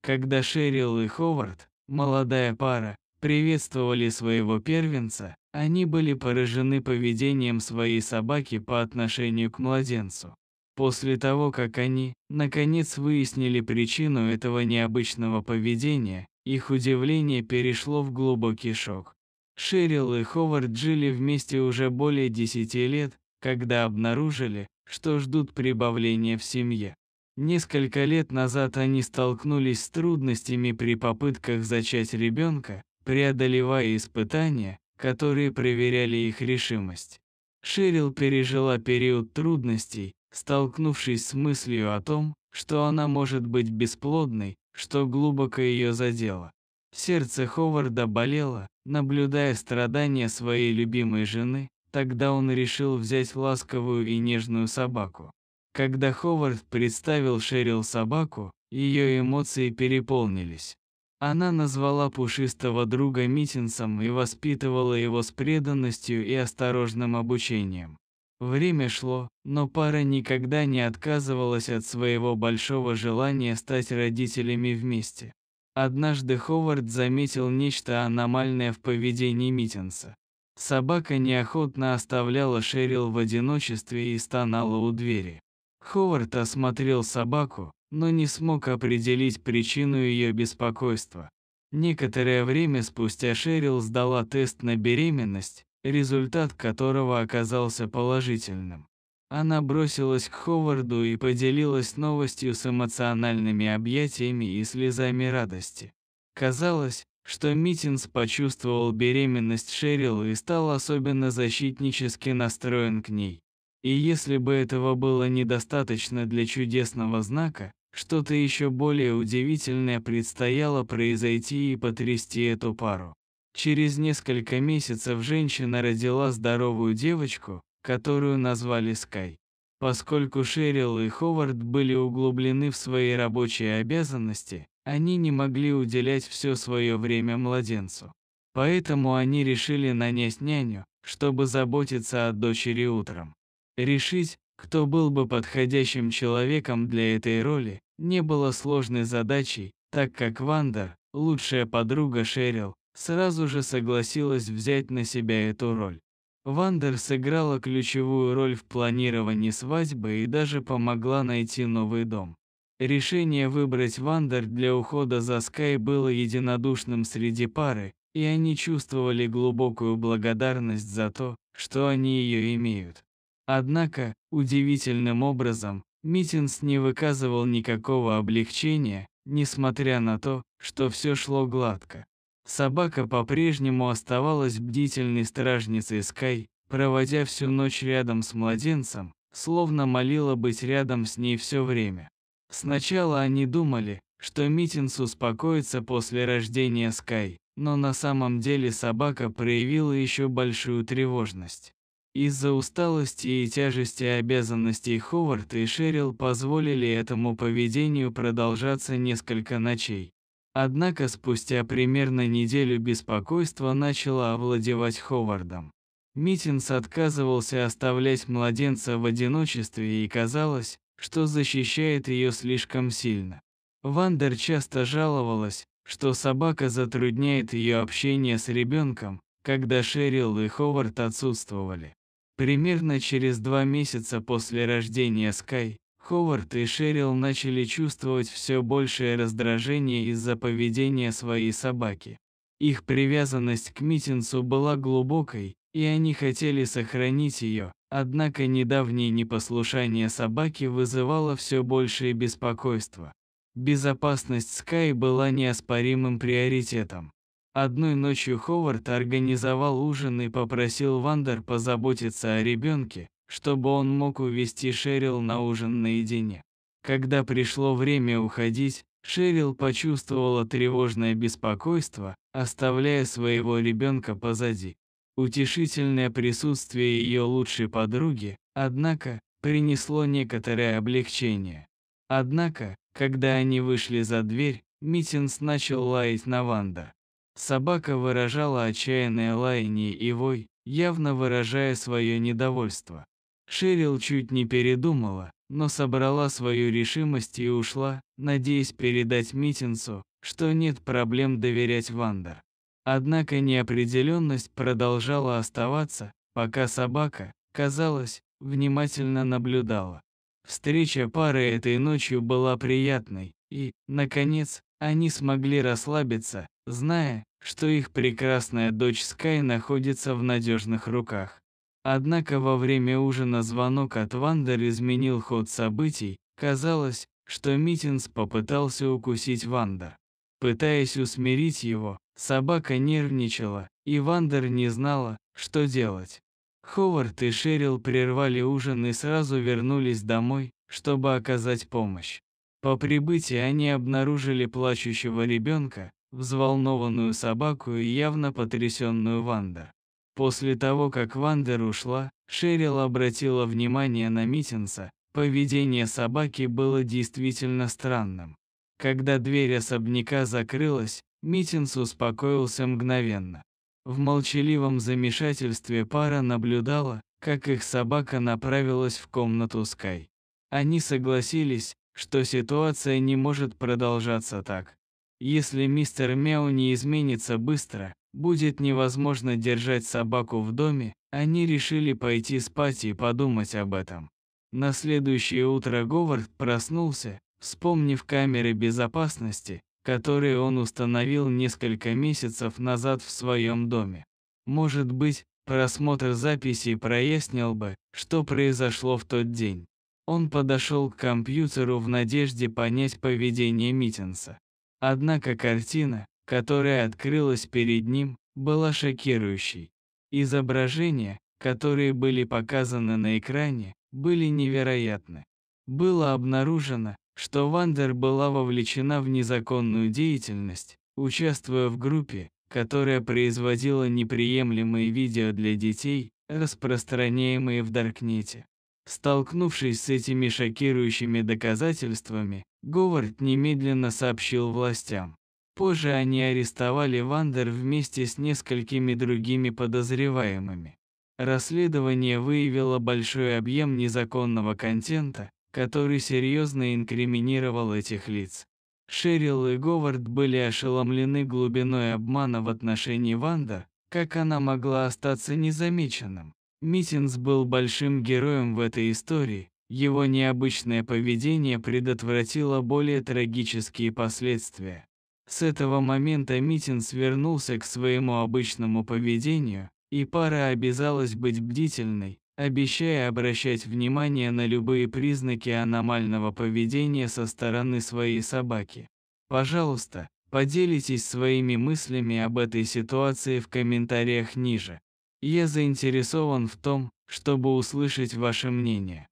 Когда Шерил и Ховард, молодая пара, приветствовали своего первенца, они были поражены поведением своей собаки по отношению к младенцу. После того, как они, наконец, выяснили причину этого необычного поведения, их удивление перешло в глубокий шок. Шерил и Ховард жили вместе уже более 10 лет, когда обнаружили, что ждут прибавления в семье. Несколько лет назад они столкнулись с трудностями при попытках зачать ребенка, преодолевая испытания, которые проверяли их решимость. Шерил пережила период трудностей, столкнувшись с мыслью о том, что она может быть бесплодной, что глубоко ее задело. Сердце Ховарда болело, наблюдая страдания своей любимой жены, тогда он решил взять ласковую и нежную собаку. Когда Ховард представил Шерил собаку, ее эмоции переполнились. Она назвала пушистого друга Митинсом и воспитывала его с преданностью и осторожным обучением. Время шло, но пара никогда не отказывалась от своего большого желания стать родителями вместе. Однажды Ховард заметил нечто аномальное в поведении Митинса. Собака неохотно оставляла Шерил в одиночестве и стонала у двери. Ховард осмотрел собаку, но не смог определить причину ее беспокойства. Некоторое время спустя Шерил сдала тест на беременность, результат которого оказался положительным. Она бросилась к Ховарду и поделилась новостью с эмоциональными объятиями и слезами радости. Казалось, что Митинс почувствовал беременность Шерил и стал особенно защитнически настроен к ней. И если бы этого было недостаточно для чудесного знака, что-то еще более удивительное предстояло произойти и потрясти эту пару. Через несколько месяцев женщина родила здоровую девочку, которую назвали Скай. Поскольку Шерил и Ховард были углублены в свои рабочие обязанности, они не могли уделять все свое время младенцу. Поэтому они решили нанять няню, чтобы заботиться о дочери утром. Решить, кто был бы подходящим человеком для этой роли, не было сложной задачей, так как Вандер, лучшая подруга Шерил, сразу же согласилась взять на себя эту роль. Вандер сыграла ключевую роль в планировании свадьбы и даже помогла найти новый дом. Решение выбрать Вандер для ухода за Скай было единодушным среди пары, и они чувствовали глубокую благодарность за то, что они ее имеют. Однако, удивительным образом, Митинс не выказывал никакого облегчения, несмотря на то, что все шло гладко. Собака по-прежнему оставалась бдительной стражницей Скай, проводя всю ночь рядом с младенцем, словно молила быть рядом с ней все время. Сначала они думали, что Митинс успокоится после рождения Скай, но на самом деле собака проявила еще большую тревожность. Из-за усталости и тяжести обязанностей Ховард и Шерил позволили этому поведению продолжаться несколько ночей. Однако спустя примерно неделю беспокойство начало овладевать Ховардом. Митинс отказывался оставлять младенца в одиночестве и казалось, что защищает ее слишком сильно. Вандер часто жаловалась, что собака затрудняет ее общение с ребенком, когда Шерил и Ховард отсутствовали. Примерно через 2 месяца после рождения Скай, Ховард и Шерил начали чувствовать все большее раздражение из-за поведения своей собаки. Их привязанность к Митинсу была глубокой, и они хотели сохранить ее, однако недавнее непослушание собаки вызывало все большее беспокойство. Безопасность Скай была неоспоримым приоритетом. Одной ночью Ховард организовал ужин и попросил Вандер позаботиться о ребенке, чтобы он мог увести Шерил на ужин наедине. Когда пришло время уходить, Шерил почувствовала тревожное беспокойство, оставляя своего ребенка позади. Утешительное присутствие ее лучшей подруги, однако, принесло некоторое облегчение. Однако, когда они вышли за дверь, Митинс начал лаять на Вандер. Собака выражала отчаянное лаяние и вой, явно выражая свое недовольство. Шерил чуть не передумала, но собрала свою решимость и ушла, надеясь передать Митинсу, что нет проблем доверять Вандер. Однако неопределенность продолжала оставаться, пока собака, казалось, внимательно наблюдала. Встреча пары этой ночью была приятной, и, наконец, они смогли расслабиться, зная, что их прекрасная дочь Скай находится в надежных руках. Однако во время ужина звонок от Вандер изменил ход событий. Казалось, что Митинс попытался укусить Вандер. Пытаясь усмирить его, собака нервничала, и Вандер не знала, что делать. Ховард и Шерил прервали ужин и сразу вернулись домой, чтобы оказать помощь. По прибытии они обнаружили плачущего ребенка, взволнованную собаку и явно потрясенную Вандер. После того, как Вандер ушла, Шерил обратила внимание на Митинса. Поведение собаки было действительно странным. Когда дверь особняка закрылась, Митинс успокоился мгновенно. В молчаливом замешательстве пара наблюдала, как их собака направилась в комнату Скай. Они согласились, что ситуация не может продолжаться так. Если мистер Мяу не изменится быстро, будет невозможно держать собаку в доме. Они решили пойти спать и подумать об этом. На следующее утро Говард проснулся, вспомнив камеры безопасности, которые он установил несколько месяцев назад в своем доме. Может быть, просмотр записей прояснил бы, что произошло в тот день. Он подошел к компьютеру в надежде понять поведение Митинса. Однако картина, которая открылась перед ним, была шокирующей. Изображения, которые были показаны на экране, были невероятны. Было обнаружено, что Вандер была вовлечена в незаконную деятельность, участвуя в группе, которая производила неприемлемые видео для детей, распространяемые в Даркнете. Столкнувшись с этими шокирующими доказательствами, Говард немедленно сообщил властям. Позже они арестовали Вандер вместе с несколькими другими подозреваемыми. Расследование выявило большой объем незаконного контента, который серьезно инкриминировал этих лиц. Шерил и Говард были ошеломлены глубиной обмана в отношении Вандер, как она могла остаться незамеченным. Митинс был большим героем в этой истории, его необычное поведение предотвратило более трагические последствия. С этого момента Митинс вернулся к своему обычному поведению, и пара обязалась быть бдительной, обещая обращать внимание на любые признаки аномального поведения со стороны своей собаки. Пожалуйста, поделитесь своими мыслями об этой ситуации в комментариях ниже. Я заинтересован в том, чтобы услышать ваше мнение.